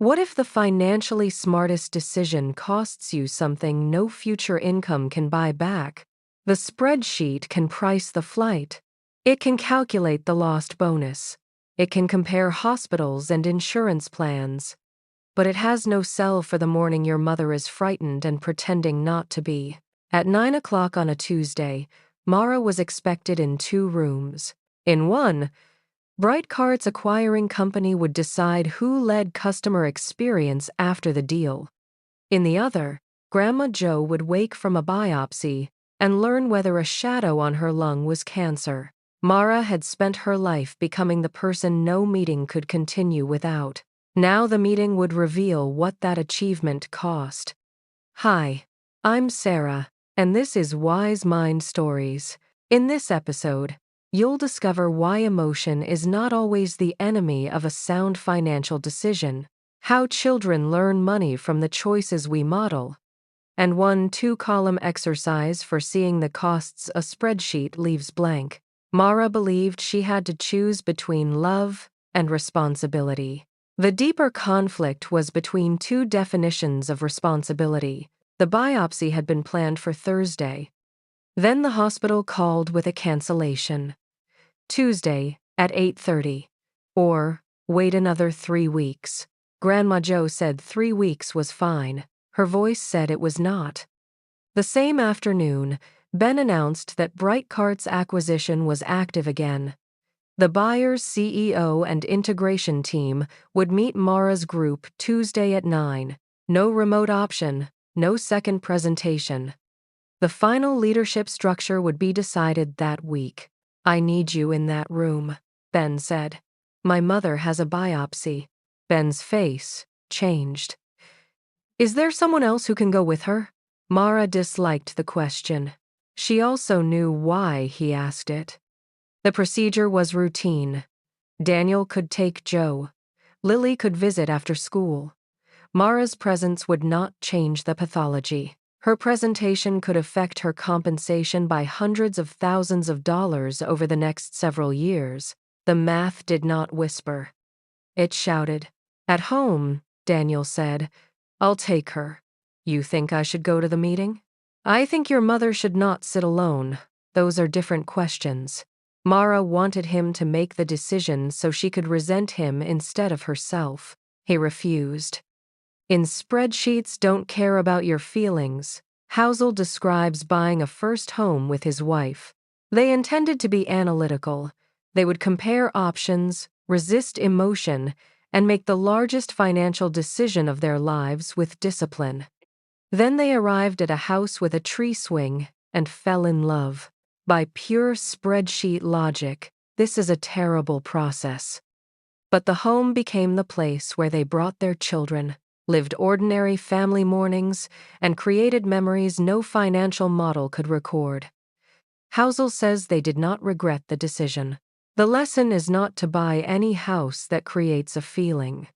What if the financially smartest decision costs you something no future income can buy back? The spreadsheet can price the flight. It can calculate the lost bonus. It can compare hospitals and insurance plans. But it has no sell for the morning your mother is frightened and pretending not to be. At 9 o'clock on a Tuesday, Mara was expected in 2 rooms. In one, Brightcart's acquiring company would decide who led customer experience after the deal. In the other, Grandma Jo would wake from a biopsy and learn whether a shadow on her lung was cancer. Mara had spent her life becoming the person no meeting could continue without. Now the meeting would reveal what that achievement cost. Hi, I'm Sarah, and this is Wise Mind Stories. In this episode, you'll discover why emotion is not always the enemy of a sound financial decision, how children learn money from the choices we model, and one 2-column exercise for seeing the costs a spreadsheet leaves blank. Mara believed she had to choose between love and responsibility. The deeper conflict was between 2 definitions of responsibility. The biopsy had been planned for Thursday. Then the hospital called with a cancellation. Tuesday at 8:30. Or wait another 3 weeks. Grandma Jo said 3 weeks was fine. Her voice said it was not. The same afternoon, Ben announced that Brightcart's acquisition was active again. The buyer's CEO and integration team would meet Mara's group Tuesday at 9. No remote option, no second presentation. The final leadership structure would be decided that week. I need you in that room, Ben said. My mother has a biopsy. Ben's face changed. Is there someone else who can go with her? Mara disliked the question. She also knew why he asked it. The procedure was routine. Daniel could take Joe. Lily could visit after school. Mara's presence would not change the pathology. Her presentation could affect her compensation by hundreds of thousands of dollars over the next several years. The math did not whisper. It shouted. At home, Daniel said, I'll take her. You think I should go to the meeting? I think your mother should not sit alone. Those are different questions. Mara wanted him to make the decision so she could resent him instead of herself. He refused. In Spreadsheets Don't Care About Your Feelings, Housel describes buying a first home with his wife. They intended to be analytical. They would compare options, resist emotion, and make the largest financial decision of their lives with discipline. Then they arrived at a house with a tree swing and fell in love. By pure spreadsheet logic, this is a terrible process. But the home became the place where they brought their children, lived ordinary family mornings, and created memories no financial model could record. Housel says they did not regret the decision. The lesson is not to buy any house that creates a feeling.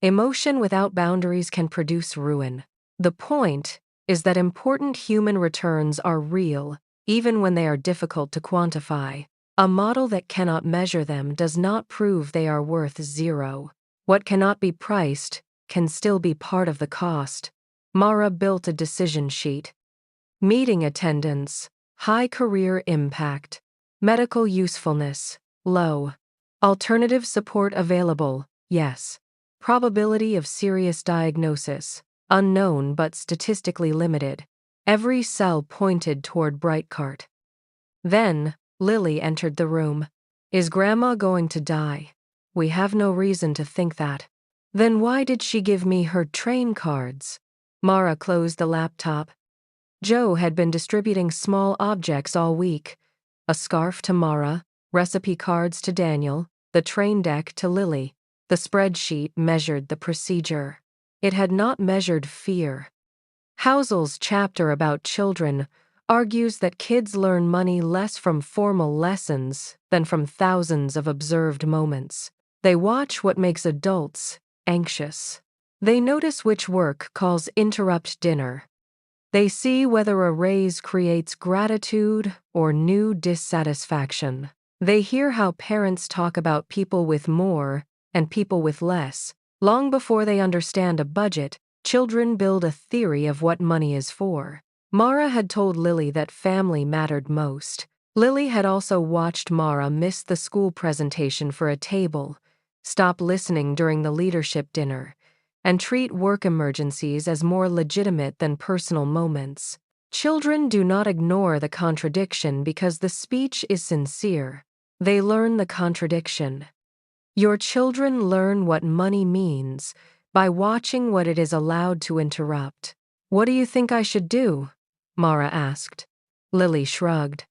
Emotion without boundaries can produce ruin. The point is that important human returns are real, even when they are difficult to quantify. A model that cannot measure them does not prove they are worth 0. What cannot be priced can still be part of the cost. Mara built a decision sheet. Meeting attendance, high career impact. Medical usefulness, low. Alternative support available, yes. Probability of serious diagnosis, unknown but statistically limited. Every cell pointed toward Brightcart. Then, Lily entered the room. Is Grandma going to die? We have no reason to think that. Then why did she give me her train cards? Mara closed the laptop. Joe had been distributing small objects all week. A scarf to Mara, recipe cards to Daniel, the train deck to Lily. The spreadsheet measured the procedure. It had not measured fear. Housel's chapter about children argues that kids learn money less from formal lessons than from thousands of observed moments. They watch what makes adults anxious. They notice which work calls interrupt dinner. They see whether a raise creates gratitude or new dissatisfaction. They hear how parents talk about people with more and people with less, Long before they understand a budget, children build a theory of what money is for. Mara had told Lily that family mattered most. Lily had also watched Mara miss the school presentation for a table, stop listening during the leadership dinner, and treat work emergencies as more legitimate than personal moments. Children do not ignore the contradiction because the speech is sincere. They learn the contradiction. Your children learn what money means by watching what it is allowed to interrupt. "What do you think I should do?" Mara asked. Lily shrugged.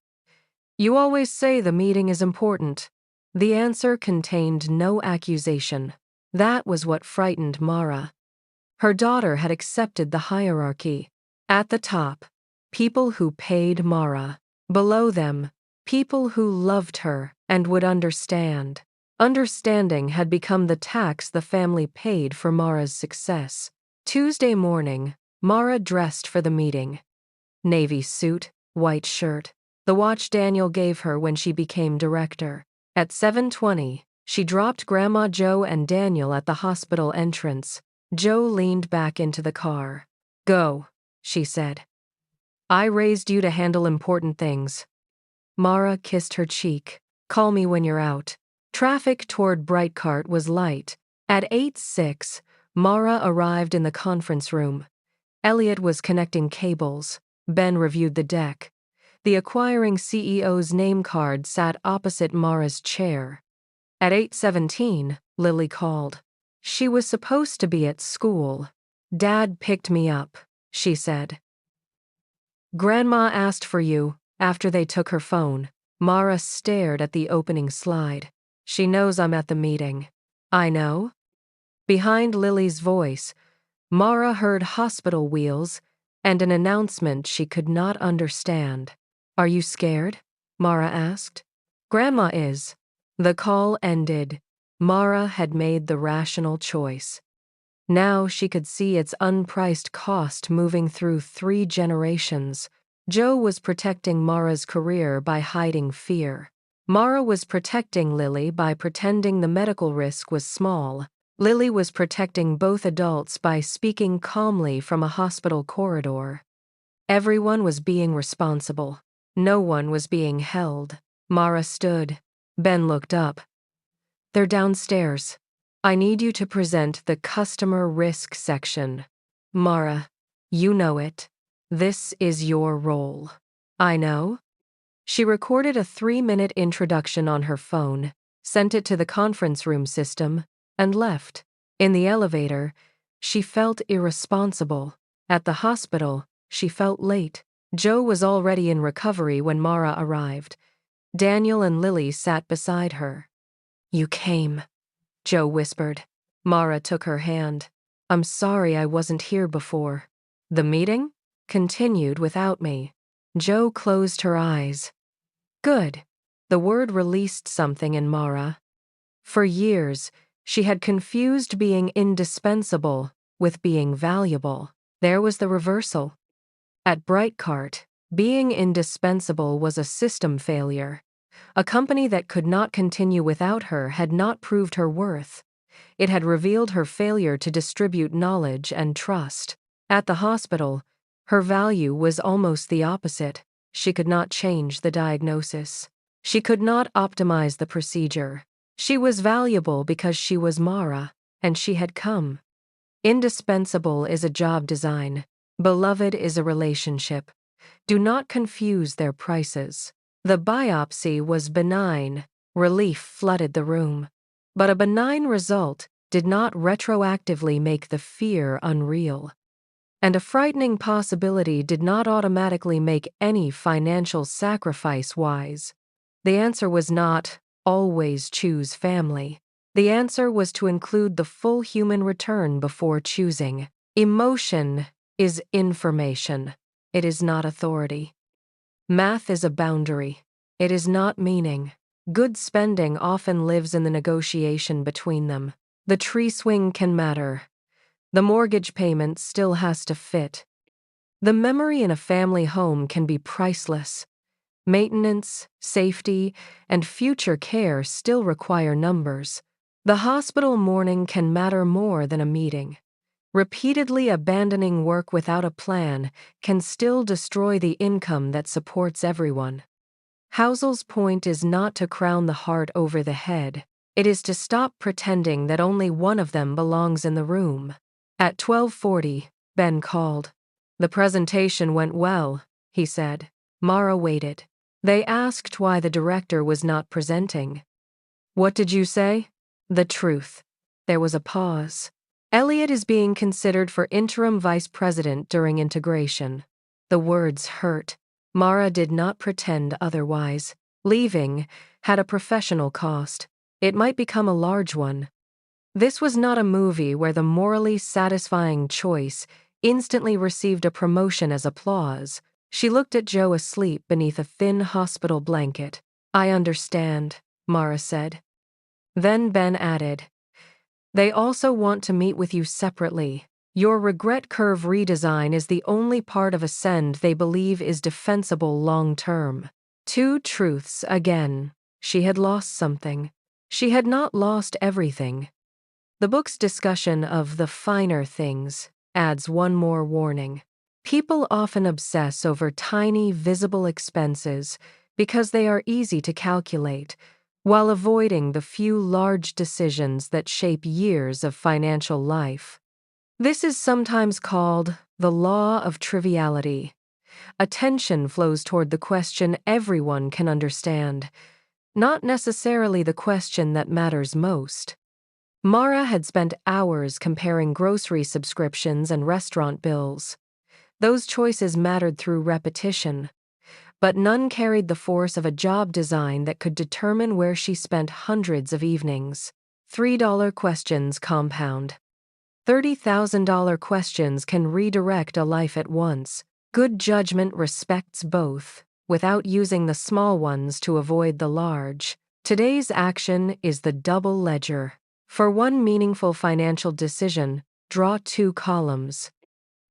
"You always say the meeting is important." The answer contained no accusation. That was what frightened Mara. Her daughter had accepted the hierarchy. At the top, people who paid Mara. Below them, people who loved her and would understand. Understanding had become the tax the family paid for Mara's success. Tuesday morning, Mara dressed for the meeting. Navy suit, white shirt, the watch Daniel gave her when she became director. At 7:20, she dropped Grandma Joe and Daniel at the hospital entrance. Joe leaned back into the car. "Go," she said. "I raised you to handle important things." Mara kissed her cheek. "Call me when you're out." Traffic toward Brightcart was light. At 8:06, Mara arrived in the conference room. Elliot was connecting cables. Ben reviewed the deck. The acquiring CEO's name card sat opposite Mara's chair. At 8:17, Lily called. She was supposed to be at school. "Dad picked me up," she said. "Grandma asked for you," after they took her phone. Mara stared at the opening slide. "She knows I'm at the meeting." "I know." Behind Lily's voice, Mara heard hospital wheels and an announcement she could not understand. "Are you scared?" Mara asked. "Grandma is." The call ended. Mara had made the rational choice. Now she could see its unpriced cost moving through 3 generations. Joe was protecting Mara's career by hiding fear. Mara was protecting Lily by pretending the medical risk was small. Lily was protecting both adults by speaking calmly from a hospital corridor. Everyone was being responsible. No one was being held. Mara stood. Ben looked up. "They're downstairs. I need you to present the customer risk section." "Mara, you know it. This is your role." "I know." She recorded a 3-minute introduction on her phone, sent it to the conference room system, and left. In the elevator, she felt irresponsible. At the hospital, she felt late. Joe was already in recovery when Mara arrived. Daniel and Lily sat beside her. "You came," Joe whispered. Mara took her hand. "I'm sorry I wasn't here before." "The meeting continued without me." Joe closed her eyes. "Good." The word released something in Mara. For years, she had confused being indispensable with being valuable. There was the reversal. At Brightcart, being indispensable was a system failure. A company that could not continue without her had not proved her worth. It had revealed her failure to distribute knowledge and trust. At the hospital, her value was almost the opposite. She could not change the diagnosis. She could not optimize the procedure. She was valuable because she was Mara, and she had come. Indispensable is a job design. Beloved is a relationship. Do not confuse their prices. The biopsy was benign. Relief flooded the room. But a benign result did not retroactively make the fear unreal. And a frightening possibility did not automatically make any financial sacrifice wise. The answer was not, always choose family. The answer was to include the full human return before choosing. Emotion is information. It is not authority. Math is a boundary. It is not meaning. Good spending often lives in the negotiation between them. The tree swing can matter. The mortgage payment still has to fit. The memory in a family home can be priceless. Maintenance, safety, and future care still require numbers. The hospital morning can matter more than a meeting. Repeatedly abandoning work without a plan can still destroy the income that supports everyone. Housel's point is not to crown the heart over the head. It is to stop pretending that only one of them belongs in the room. At 12:40, Ben called. "The presentation went well," he said. Mara waited. They asked why the director was not presenting. "What did you say?" "The truth." There was a pause. "Elliot is being considered for interim vice president during integration." The words hurt. Mara did not pretend otherwise. Leaving had a professional cost. It might become a large one. This was not a movie where the morally satisfying choice instantly received a promotion as applause. She looked at Joe asleep beneath a thin hospital blanket. "I understand," Mara said. Then Ben added, "They also want to meet with you separately. Your regret curve redesign is the only part of Ascend they believe is defensible long-term." Two truths again. She had lost something. She had not lost everything. The book's discussion of the finer things adds one more warning. People often obsess over tiny, visible expenses because they are easy to calculate, while avoiding the few large decisions that shape years of financial life. This is sometimes called the law of triviality. Attention flows toward the question everyone can understand, not necessarily the question that matters most. Mara had spent hours comparing grocery subscriptions and restaurant bills. Those choices mattered through repetition, but none carried the force of a job design that could determine where she spent hundreds of evenings. $3 questions compound. $30,000 questions can redirect a life at once. Good judgment respects both, without using the small ones to avoid the large. Today's action is the double ledger. For one meaningful financial decision, draw 2 columns.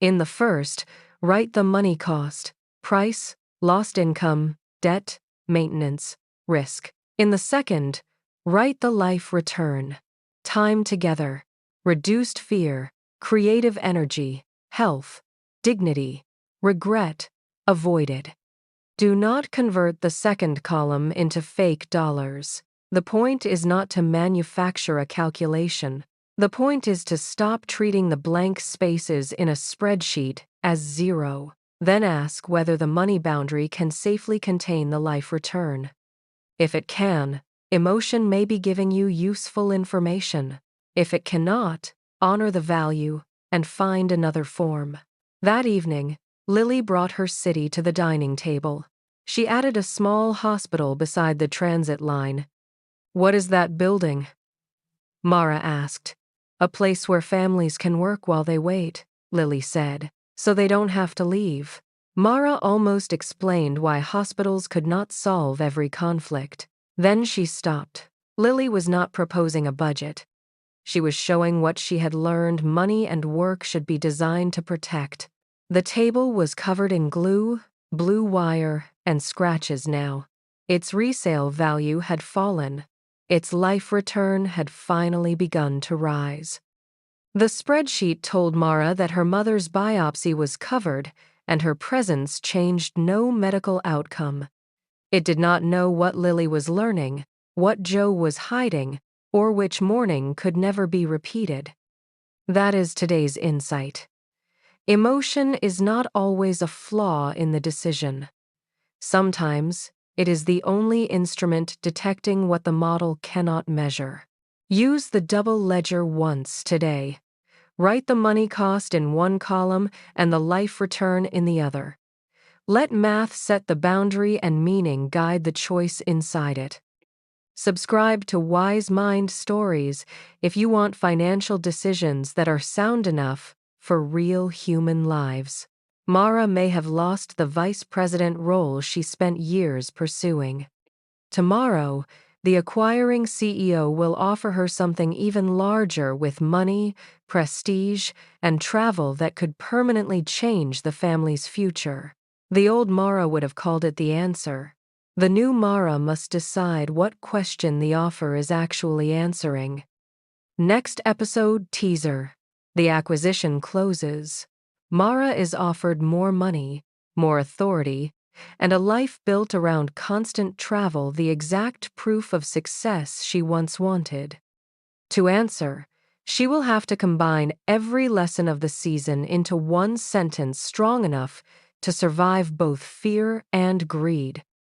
In the first, write the money cost, price, lost income, debt, maintenance, risk. In the second, write the life return, time together, reduced fear, creative energy, health, dignity, regret, avoided. Do not convert the second column into fake dollars. The point is not to manufacture a calculation. The point is to stop treating the blank spaces in a spreadsheet as zero. Then ask whether the money boundary can safely contain the life return. If it can, emotion may be giving you useful information. If it cannot, honor the value and find another form. That evening, Lily brought her city to the dining table. She added a small hospital beside the transit line. "What is that building?" Mara asked. "A place where families can work while they wait," Lily said, "so they don't have to leave." Mara almost explained why hospitals could not solve every conflict. Then she stopped. Lily was not proposing a budget. She was showing what she had learned money and work should be designed to protect. The table was covered in glue, blue wire, and scratches now. Its resale value had fallen. Its life return had finally begun to rise. The spreadsheet told Mara that her mother's biopsy was covered and her presence changed no medical outcome. It did not know what Lily was learning, what Joe was hiding, or which morning could never be repeated. That is today's insight. Emotion is not always a flaw in the decision. Sometimes, it is the only instrument detecting what the model cannot measure. Use the double ledger once today. Write the money cost in one column and the life return in the other. Let math set the boundary and meaning guide the choice inside it. Subscribe to Wise Mind Stories if you want financial decisions that are sound enough for real human lives. Mara may have lost the vice president role she spent years pursuing. Tomorrow, the acquiring CEO will offer her something even larger with money, prestige, and travel that could permanently change the family's future. The old Mara would have called it the answer. The new Mara must decide what question the offer is actually answering. Next episode teaser. The acquisition closes. Mara is offered more money, more authority, and a life built around constant travel, the exact proof of success she once wanted. To answer, she will have to combine every lesson of the season into one sentence strong enough to survive both fear and greed.